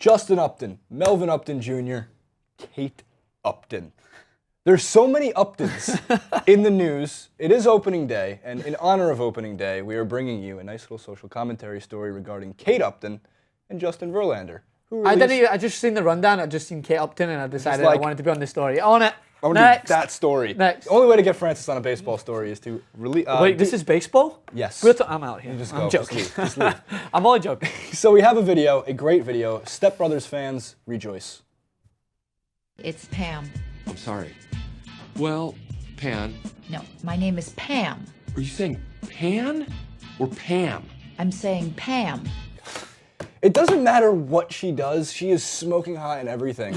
Justin Upton, Melvin Upton Jr., Kate Upton. There's so many Uptons in the news. It is opening day, and in honor of opening day, we are bringing you a nice little social commentary story regarding Kate Upton and Justin Verlander. I just seen the rundown. I just seen Kate Upton, and I decided I wanted to be on the story. On it. I want to do that story. Next. The only way to get Francis on a baseball story is to release. Wait, this is baseball? Yes. I'm out here. You just I'm go. joking. Just leave. I'm only joking. So we have a video, a great video. Step Brothers fans, rejoice. It's Pam. I'm sorry. Well, Pan. No, my name is Pam. Are you saying Pan or Pam? I'm saying Pam. It doesn't matter what she does. She is smoking hot and everything.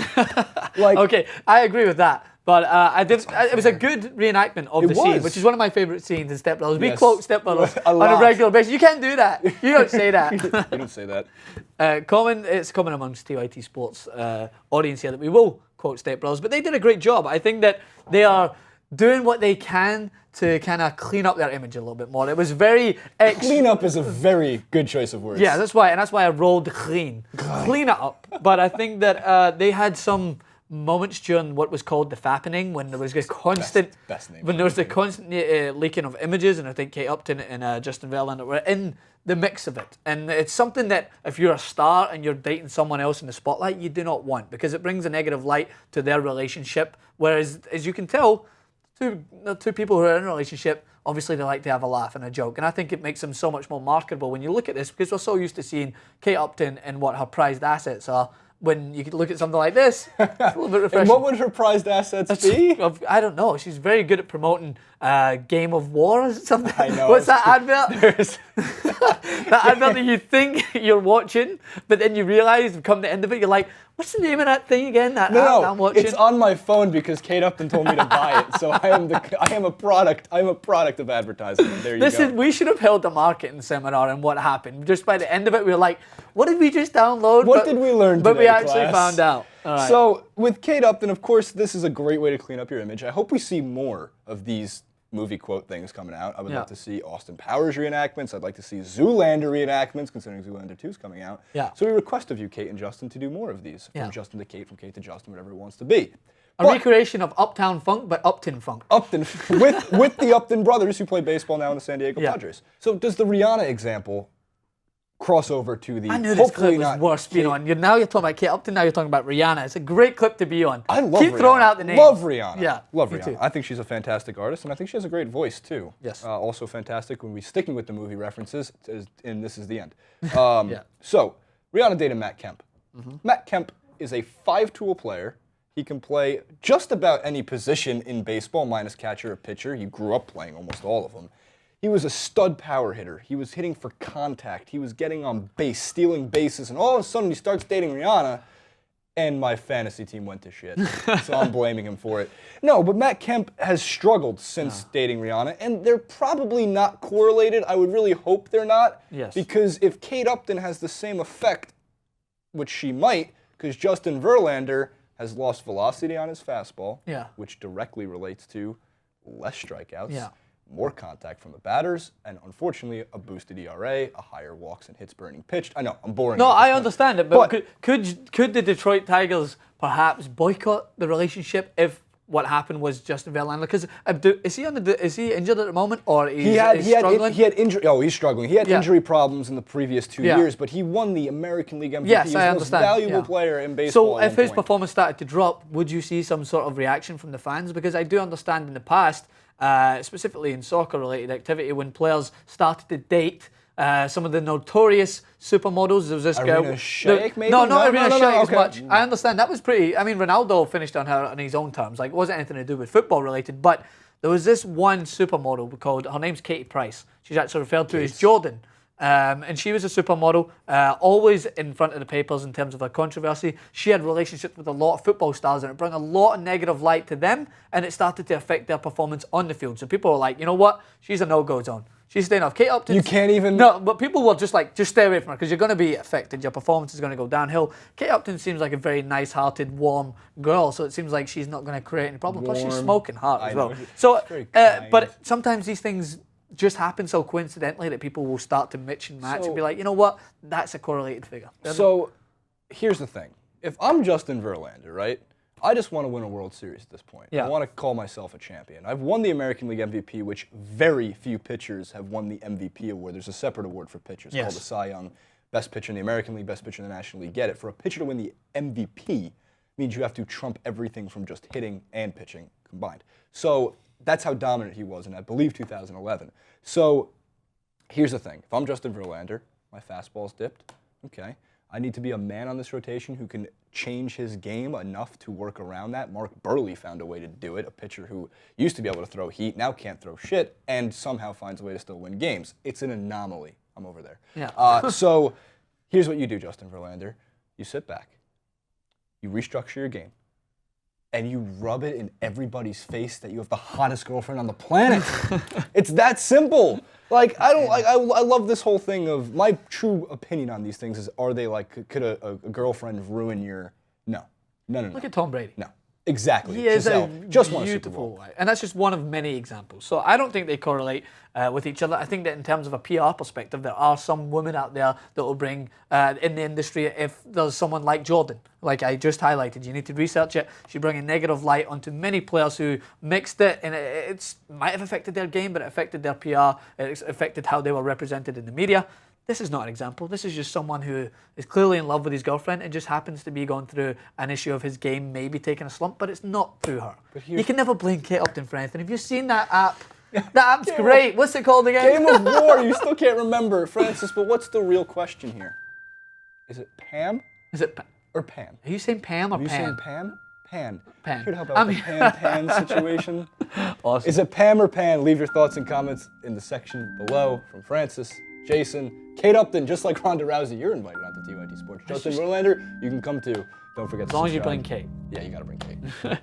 Like, okay, I agree with that. But it was a good reenactment of the scene, which is one of my favorite scenes in Step Brothers. We quote Step Brothers on a regular basis. You can't do that. You don't say that. You don't say that. It's common amongst TYT Sports audience here that we will quote Step Brothers, but they did a great job. I think that they are doing what they can to kind of clean up their image a little bit more. It was very... Clean up is a very good choice of words. Yeah, that's why I rolled clean. Clean it up. But I think that they had some moments during what was called the Fappening, when there was a constant... Best name. When there was the constant leaking of images, and I think Kate Upton and Justin Verlander were in the mix of it. And it's something that if you're a star and you're dating someone else in the spotlight, you do not want, because it brings a negative light to their relationship. Whereas, as you can tell, two people who are in a relationship, obviously they like to have a laugh and a joke. And I think it makes them so much more marketable when you look at this, because we're so used to seeing Kate Upton and what her prized assets are. When you could look at something like this, it's a little bit refreshing. And what would her prized assets be? I don't know. She's very good at promoting Game of War or something. I know. What's that advert? That advert that you think you're watching, but then you realise, come the end of it, you're like, what's the name of that thing again? No, I'm watching. It's on my phone because Kate Upton told me to buy it. So I am a product. I'm a product of advertising. There you go. We should have held a marketing seminar on what happened. Just by the end of it, we were like, what did we just download? What did we learn today, But we actually class? found out. All right. So with Kate Upton, of course, this is a great way to clean up your image. I hope we see more of these movie quote things coming out. I would love to see Austin Powers reenactments. I'd like to see Zoolander reenactments, considering Zoolander 2 is coming out. Yeah. So we request of you, Kate and Justin, to do more of these. From Justin to Kate, from Kate to Justin, whatever it wants to be. A recreation of Uptown Funk, but Upton Funk. Upton, with the Upton brothers who play baseball now in the San Diego Padres. So does the Rihanna example cross over to the... I knew this clip was worth being on. Now you're talking about Kate Upton, now you're talking about Rihanna. It's a great clip to be on. I love Keep Rihanna. throwing out the names. Love Rihanna. Yeah, love me Rihanna. too. I think she's a fantastic artist, and I think she has a great voice too. Yes. Also fantastic when we're sticking with the movie references, and this is the end. So Rihanna dated Matt Kemp. Matt Kemp is a 5-tool player. He can play just about any position in baseball, minus catcher or pitcher. He grew up playing almost all of them. He was a stud power hitter. He was hitting for contact. He was getting on base, stealing bases, and all of a sudden he starts dating Rihanna, and my fantasy team went to shit. So I'm blaming him for it. No, but Matt Kemp has struggled since dating Rihanna, and they're probably not correlated. I would really hope they're not. Yes. Because if Kate Upton has the same effect, which she might, because Justin Verlander has lost velocity on his fastball, which directly relates to less strikeouts, more contact from the batters, and unfortunately a boosted ERA, a higher walks and hits per inning pitched. I know, I'm boring. No, I understand it, but could the Detroit Tigers perhaps boycott the relationship if what happened was Justin Verlander? Because is he injured at the moment, or is he struggling? He had injury. Oh, he's struggling. He had injury problems in the previous 2 years, but he won the American League MVP. Yes, He's I the most understand. valuable player in baseball. So if his performance started to drop, would you see some sort of reaction from the fans? Because I do understand in the past, specifically in soccer-related activity, when players started to date some of the notorious supermodels. There was this girl. Irina Shayk, maybe? No, not Irina Shayk as okay. much. I understand. That was pretty... I mean, Ronaldo finished on her on his own terms. Like, it wasn't anything to do with football-related, but there was this one supermodel called... Her name's Katie Price. She's actually referred to as Jordan. And she was a supermodel, always in front of the papers in terms of her controversy. She had relationships with a lot of football stars, and it brought a lot of negative light to them, and it started to affect their performance on the field. So people were like, you know what? She's a no-go zone. She's staying off. Kate Upton. You can't even... No, but people were just like, just stay away from her, because you're going to be affected. Your performance is going to go downhill. Kate Upton seems like a very nice-hearted, warm girl, so it seems like she's not going to create any problem. Plus, she's smoking hot as well. So, but sometimes these things just happen so coincidentally that people will start to mix and match and be like, you know what, that's a correlated figure. So here's the thing. If I'm Justin Verlander, right, I just want to win a World Series at this point. Yeah. I want to call myself a champion. I've won the American League MVP, which very few pitchers have won the MVP award. There's a separate award for pitchers called the Cy Young. Best pitcher in the American League, best pitcher in the National League get it. For a pitcher to win the MVP means you have to trump everything from just hitting and pitching combined. So that's how dominant he was in, I believe, 2011. So here's the thing. If I'm Justin Verlander, my fastball's dipped. Okay. I need to be a man on this rotation who can change his game enough to work around that. Mark Burley found a way to do it, a pitcher who used to be able to throw heat, now can't throw shit, and somehow finds a way to still win games. It's an anomaly. I'm over there. Yeah. So here's what you do, Justin Verlander. You sit back, you restructure your game, and you rub it in everybody's face that you have the hottest girlfriend on the planet. It's that simple. Like, I love this whole thing of, my true opinion on these things is, are they like, could a girlfriend ruin your, no. Look at Tom Brady. No. Exactly. He is Giselle, a just won a Super beautiful Bowl. wife. And that's just one of many examples. So I don't think they correlate with each other. I think that in terms of a PR perspective, there are some women out there that will bring in the industry, if there's someone like Jordan, like I just highlighted, you need to research it. She bring a negative light onto many players who mixed it, and it might have affected their game, but it affected their PR, it affected how they were represented in the media. This is not an example. This is just someone who is clearly in love with his girlfriend and just happens to be going through an issue of his game, maybe taking a slump, but it's not through her. You can never blame Kate Upton for anything. Have you seen that app? That app's great. What's it called again? Game of War. You still can't remember, Francis, but what's the real question here? Is it Pam? Is it or Pan? Are you saying Pam or Are you Pan? saying Pan? Pan. Pan. Should help out with the Pan situation. Awesome. Is it Pam or Pan? Leave your thoughts and comments in the section below. From Francis, Jason, Kate Upton, just like Ronda Rousey, you're invited on to TYT Sports. Justin Verlander, you can come too. Don't forget to subscribe. As long as you bring Kate. Yeah, you gotta bring Kate.